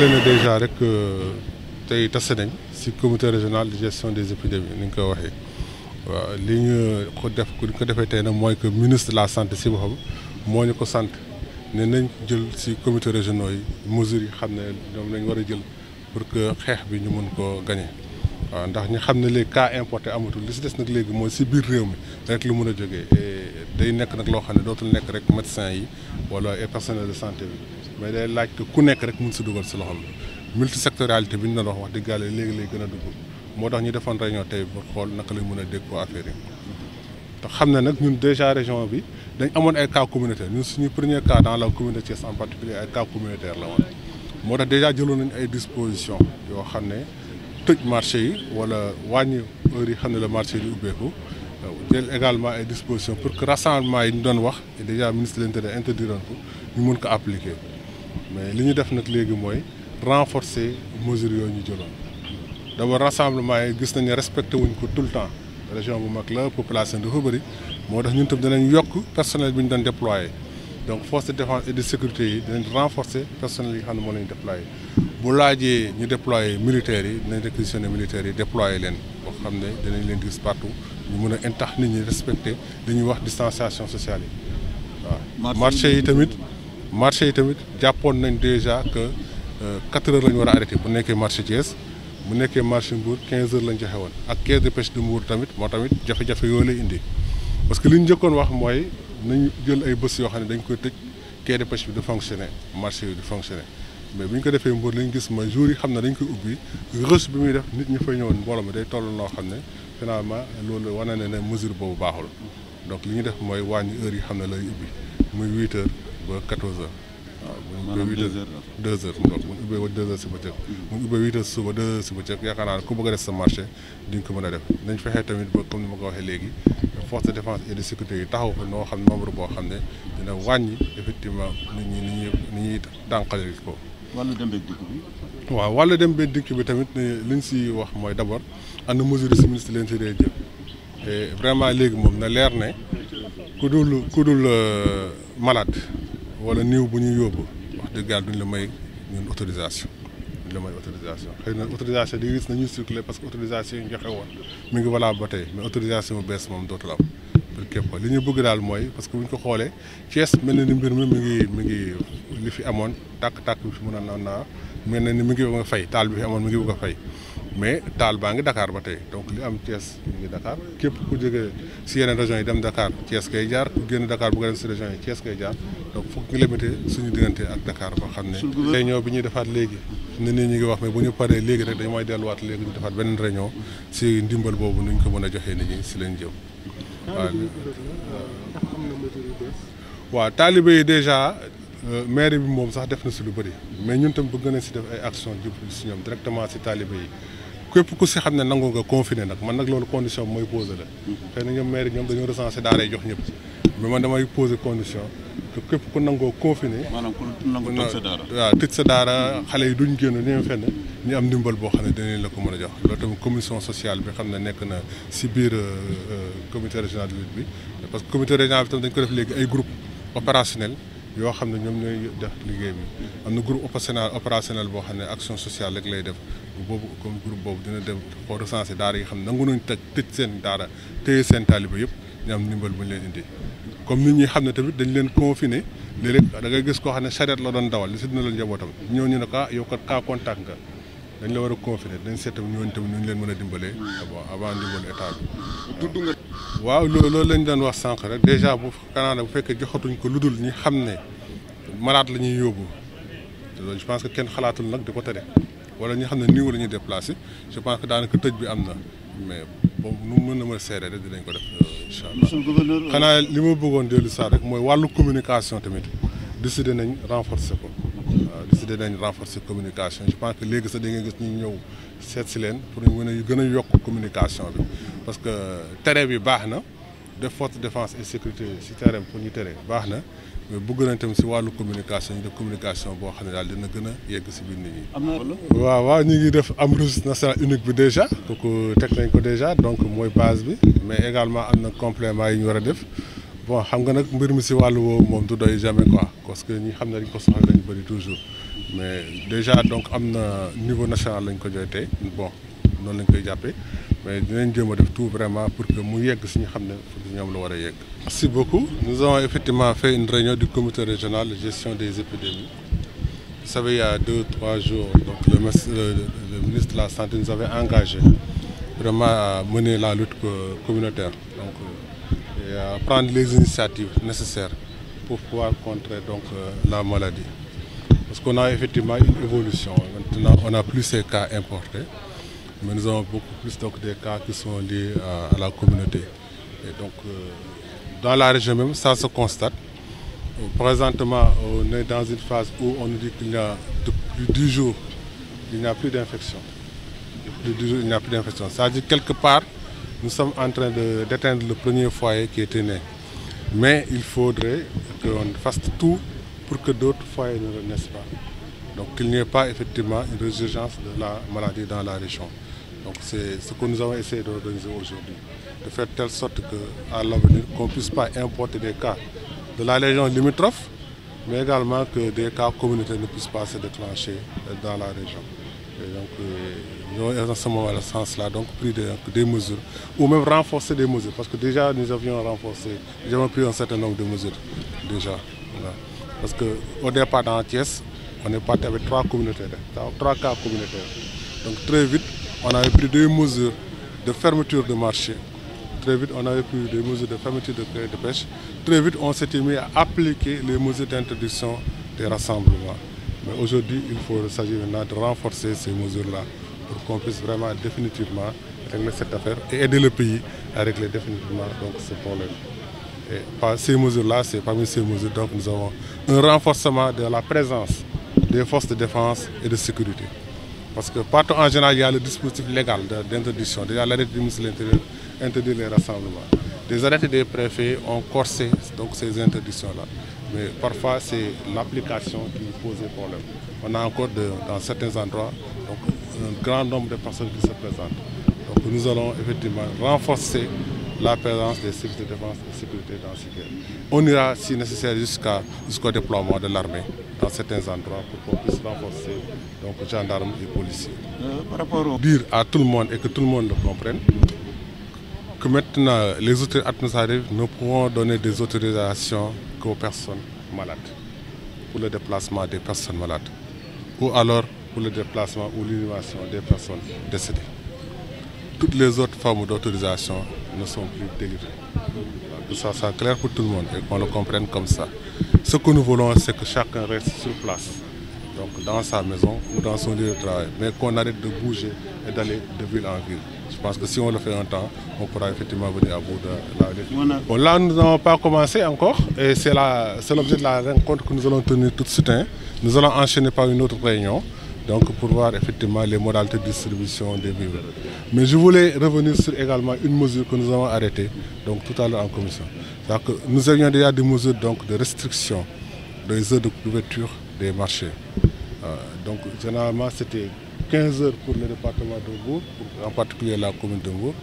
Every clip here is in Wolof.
rappeler na déjà rek tey tase nañ ci comité régional de gestion des épidémies ni nga ko waxee waaw li ñu ko def ku ñu ko defee tey nag mooy que ministre de la santé ci boppam moo ñu ko sant ne nañ jël ci comité régionaux yi mesures yi xam ne ñoom lañ war a jël pour que xeex bi ñu mën koo gagner waaw ndax ñu xam ne léegi cas importé amatul li ci des nag léegi mooy ci biir réew mi rek lu mën a jógee day nekk nag loo xam ne dootul nekk rek médecin yi wala ay personnel de santé bi mais day laaj que ku nekk rek mën ci dugal ci loxoom multisectorialité bi ñu doon wax dëgg yàlla léegi lay gën a dugg moo tax ñu defoon réunion tey pour xool naka lañ mën a déggoo affaire yi te xam ne nag ñun déjà région bi dañ amoon ay cas communautaire ñun suñu premier cas dans la commune de Thiès en particulier ay cas communautaire la woon moo tax déjà jëloon nañ ay dispositions yoo xam ne tëj marché yi wala wàññi heure yi xam ne la marché yi di ubbeeku jël également ay dispositions pour que rassemblement yi ñu doon wax déjà ministre de l'Intérieur interdiroon ko ñu mën ko appliquer mais li ñu def nag léegi mooy renforcer mesures yooyu ñu jëloon d'abord rassemblement yi gis nañu respecté wuñ ko tout le temps région bu mag la population dafa bëri moo tax ñun tam dinañ yokk personnel bi ñu doon déployé donc force de défense et de sécurité yi dinañ renforcer personnel yi nga xam ne moo lañu déployé bu laajee ñu déployé militaires yi dinañ réquisitionner militaires yi déployé leen boo xam ne dinañ leen gis partout ñu mën a tax nit ñi respecté li ñuy wax distanciation sociale yi waaw marché yi tamit jàppoon nañ déjà que 4 heures la ñu war a arrêté bu nekkee marché Thiès bu nekkee marché Mbour 15 heures lañ joxe woon ak caisse de pêche de Mbour tamit moo tamit jafe-jafe yooyu lay indi parce que li ñu njëkkoon wax mooy nañ jël ay bés yoo xam ne dañ koy tëj caisse de pêche bi du fonctionner marché yi du fonctionner mais bu ñu ko defee Mbour li ñu gis mooy jour yi xam ne dañ koy ubbi rush bi muy def nit ñi fay ñëwoon mbooloo mi day toll noo xam ne finalement loolu wane na ne mesure boobu baaxul donc li ñu def mooy wàññi heures yi xam ne lay ubbi muy 8 heures ba 14 heures. waaw bu ñu ubbee 2 heures mu doon bu ñu ubbee 2 heures si bëccëg bu ñu ubbee 8 heures suba 2 heures si bëccëg yaakaar naa ne ku bëgg a def sa marché di nga ko mën a def nañ fexee tamit ba comme ni ma ko waxee léegi force de défense et de sécurité yi taxaw fa noo xam nombre boo xam ne dina wàññi effectivement ni ñuy dànqale ko. wàllu dem beeg dikk bi. waaw wàllu dem beeg dikk bi tamit li ñu si wax mooy d'abord am na mesure si ministre de l'Intérieur jël et vraiment léegi moom na leer ne ku dul malade wala niiw bu ñuy yóbbu wax dëgg yàlla duñ la may ñun autorisation xëy na autorisation di gis nañuy circuler parce que autorisation yi ñu joxe woon mi ngi valable ba tey mais autorisation bu bees moom dootul am pour képp li ñu bëgg daal mooy parce que bu ñu ko xoolee Thiès mel na ni mbir mi mi ngi li fi amoon tàkk-tàkk bi fi mën a naa mel na ni mi ngi bëgg a fay taal bi fi amoon mi ngi bëgg a fay mais taal baa ngi Dakar ba tey donc li am Thiès mi ngi Dakar képp ku jógee si yeneen régions yi dem Dakar Thiès kay jaar ku génn Dakar bu nga dem si régions yi Thiès kay jaar donc foog ñu limité suñu diggante ak Dakar ba xam ne réunion bi ñuy defaat léegi nit ñi ngi wax mais bu ñu paree léegi rek dañu mooy delluwaat léegi ñu defaat beneen réunion si ndimbal boobu nuñ ko mën a joxee nit ñi si lañ jëm waaw taalibe yi déjà maire bi moom sax def na si lu bëri mais ñun tam bëgg na si def ay action jublu si ñoom directement si taalibe yi képp ku si xam ne nangu nga confiné nag man nag loolu condition bi mooy posé la xëy na ñoom maire ñoom dañoo recensé daara jox ñëpp mais man damay posé condition que képp ku nangoo confiné maanaam ku nangu tëj sa daara waaw tëj sa daara xale yi duñ génn ñu fenn ñu am ndimbal boo xam ne dinañ la ko mën a jox loolu tamit commission sociale bi xam ne nekk na si biir comité régional de lutte bi parce que comité régional bi tam dañ ko def léegi ay groupe opérationnel yoo xam ne ñoom ñooy def liggéey bi am na groupe opérationnel boo xam ne action sociale rek lay def boobu comme groupe boobu dina dem foo recensé daara yi xam ne nangu nañu tëj seen daara téye seen taaliba yëpp ñu am ndimbal bu ñu leen indi comme nit ñi xam ne tamit dañ leen confiné léeg-léeg da ngay gis koo xam ne charrette la doon dawal li si dina la njabootam ñooñu ne ko yow kat cas contact nga dañ la war a confiné dañ seet tamit ñooñu tamit ñu leen mën a dimbalee avant ndimbal état bi tudd nga waaw loolu lañ doon wax sànq rek déjà bu kanaana bu fekkee joxatuñ ko lu dul ñi xam ne malade la ñuy yóbbu loolu je pense que kenn xalaatul nag di ko tere wala ñi xam ne niveau la ñuy déplacé je pense que daanaka tëj bi am na mais boobu nu mu mën a seede rek dinañ ko def incha allah xanaa li ma bëggoon dellu saa rek mooy wàllu communication tamit décidé nañ renforcer ko waaw décidé nañ renforcer communication je pense que léegi sax da nga gis ñu ñëw seet si leen pour ñu mën a gën a yokk communication bi parce que tere bi baax na def force de défense et sécurité si terrain pour ñu tere baax na mais bëgg nañ tamit si wàllu communication ñu def communication boo xam ne daal dina gën a yegg si biir nit ñi. waaw ñu ngi def am registre national unique bi déjà kooku teg nañ ko déjà donc mooy base bi mais également am na complément yi ñu war a def bon xam nga nag mbir mi si wàllu woowu moom du doy jamais quoi parce que ñi xam ne dañ ko soxla dañu bëri toujours mais déjà donc am na niveau national lañ ko jotee bon noonu lañ koy jàppee mais dinañ jéem a def tout vraiment pour que mu yegg si ñu xam ne ñoom la war a yegg. Merci beaucoup. Nous avons effectivement fait une réunion du comité régional de gestion des épidémies. Vous savez, il y a 2-3 jours, donc le ministre de la Santé nous avait engagé vraiment à mener la lutte communautaire, donc et à prendre les initiatives nécessaires pour pouvoir contrer donc la maladie. Parce qu'on a effectivement une évolution. Maintenant, on n'a plus ces cas importés, mais nous avons beaucoup plus donc des cas qui sont liés à la communauté. Et donc, dans la région même, ça se constate. Présentement, on est dans une phase où on nous dit qu'il y a depuis 10 jours, il n'y a plus d'infection. Depuis 10 jours, il n'y a plus d'infection. C'est-à-dire quelque part, nous sommes en train d'éteindre le premier foyer qui était né. Mais il faudrait qu'on fasse tout pour que d'autres foyers ne naissent pas. Donc qu'il n'y ait pas effectivement une résurgence de la maladie dans la région. Donc c'est ce que nous avons essayé d'organiser aujourd'hui, de faire de telle sorte qu'à l'avenir, qu'on ne puisse pas importer des cas de la région limitrophe, mais également que des cas communautaires ne puissent pas se déclencher dans la région. Et donc, nous avons dans ce moment, dans ce sens-là, donc pris des mesures, ou même renforcer des mesures, parce que déjà nous avions renforcé, nous avons pris un certain nombre de mesures déjà. Voilà. Parce qu'au départ dans Thiès, on est parti avec 3 communautaires, 3 cas communautaires. Donc très vite, on avait pris des mesures de fermeture de marché. Très vite, on avait pris des mesures de fermeture de pêche. Très vite, on s'était mis à appliquer les mesures d'interdiction des rassemblements. Mais aujourd'hui, il s'agit maintenant de renforcer ces mesures-là pour qu'on puisse vraiment définitivement régler cette affaire et aider le pays à régler définitivement donc, ce problème. Et ces mesures-là, c'est parmi ces mesures, donc nous avons un renforcement de la présence des forces de défense et de sécurité. Parce que partout en général, il y a le dispositif légal d'interdiction. Déjà, l'arrêté du ministre de l'Intérieur interdit les rassemblements. Des arrêtés des préfets ont corsé donc, ces interdictions-là. Mais parfois, c'est l'application qui pose des problèmes. On a encore dans certains endroits donc, un grand nombre de personnes qui se présentent. Donc nous allons effectivement renforcer la présence des services de défense et de sécurité dans ce cas. On ira, si nécessaire, jusqu'au déploiement de l'armée dans certains endroits pour qu'on puisse renforcer donc, gendarmes et policiers. Par rapport au... Dire à tout le monde et que tout le monde le comprenne que maintenant les autorités administratives ne pourront donner des autorisations qu'aux personnes malades, pour le déplacement des personnes malades, ou alors pour le déplacement ou l'inhumation des personnes décédées. Toutes les autres formes d'autorisation ne sont plus délivrées. Que ça soit clair pour tout le monde et qu'on le comprenne comme ça. Ce que nous voulons, c'est que chacun reste sur place, donc dans sa maison ou dans son lieu de travail, mais qu'on arrête de bouger et d'aller de ville en ville. Je pense que si on le fait un temps, on pourra effectivement venir à bout de la lutte. Bon, là, nous n'avons pas commencé encore et c'est l'objet de la rencontre que nous allons tenir tout de suite. Nous allons enchaîner par une autre réunion, donc pour voir effectivement les modalités de distribution des vivres. Mais je voulais revenir sur également une mesure que nous avons arrêtée donc, tout à l'heure en commission. C'est-à-dire que nous avions déjà des mesures donc, de restriction des heures d'ouverture des marchés. Donc généralement c'était 15 heures pour le département de Mbour, en particulier la commune de Mbour,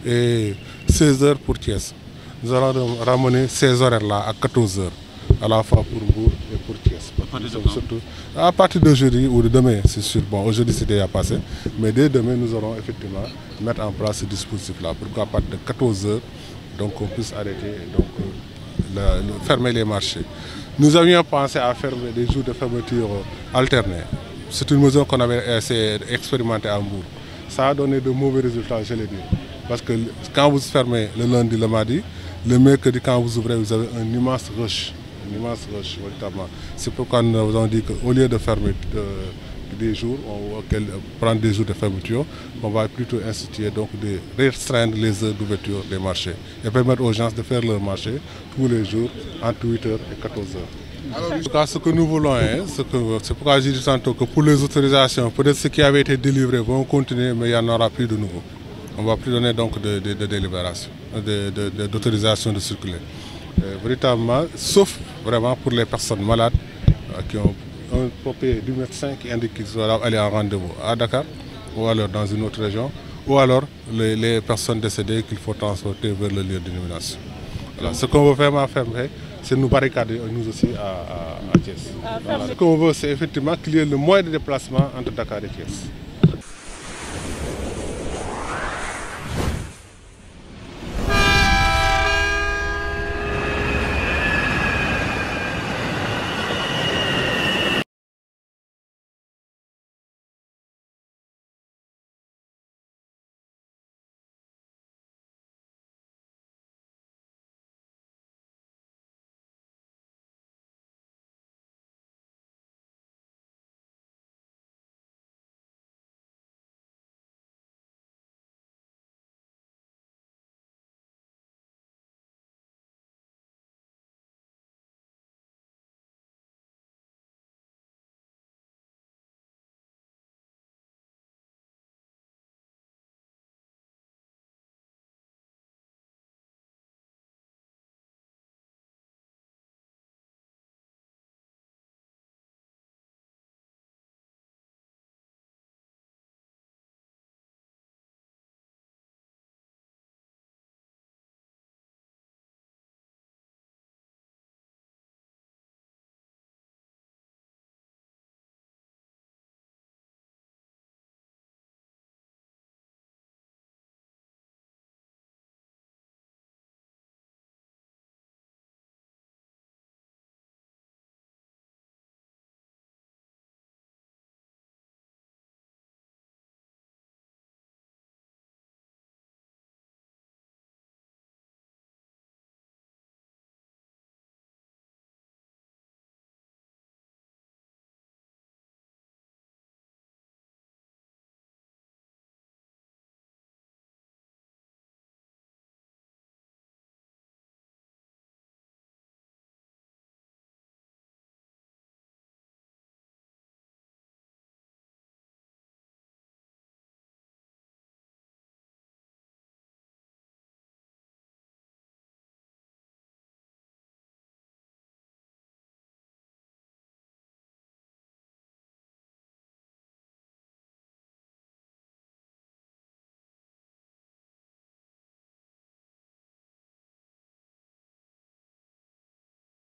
et 16 heures pour Thiès. Nous allons ramener ces horaires-là à 14 heures, à la fois pour Mbour et pour Thiès. Surtout à partir d'aujourd'hui ou de demain, c'est sûr. Bon, aujourd'hui c'était déjà passé, mais dès demain nous allons effectivement mettre en place ce dispositif-là pour qu'à partir de 14 heures, donc on puisse arrêter, donc fermer les marchés. Nous avions pensé à fermer des jours de fermeture alternés. C'est une mesure qu'on avait essayé d'expérimenter à Mbour. Ça a donné de mauvais résultats, je l'ai dit. Parce que quand vous fermez le lundi, le mardi, le mercredi, quand vous ouvrez, vous avez un immense rush. Véritablement. C'est pourquoi nous avons dit qu'au lieu de fermer des jours, prendre des jours de fermeture, on va plutôt instituer, donc de restreindre les heures d'ouverture des marchés et permettre aux gens de faire leur marché tous les jours entre 8h et 14h. Alors, en tout cas, ce que nous voulons, c'est pourquoi j'ai dit tantôt que pour les autorisations, peut-être ce qui avait été délivré vont continuer, mais il n'y en aura plus de nouveau. On ne va plus donner donc de délibération, d'autorisation de circuler. Véritablement, sauf vraiment pour les personnes malades qui ont un papier du médecin qui indique qu'ils doivent aller en rendez-vous à Dakar ou alors dans une autre région, ou alors les personnes décédées qu'il faut transporter vers le lieu d'inhumation. Voilà. Ce qu'on veut vraiment faire, c'est nous barricader nous aussi à Thiès. Voilà. Ce qu'on veut, c'est effectivement qu'il y ait le moyen de déplacement entre Dakar et Thiès.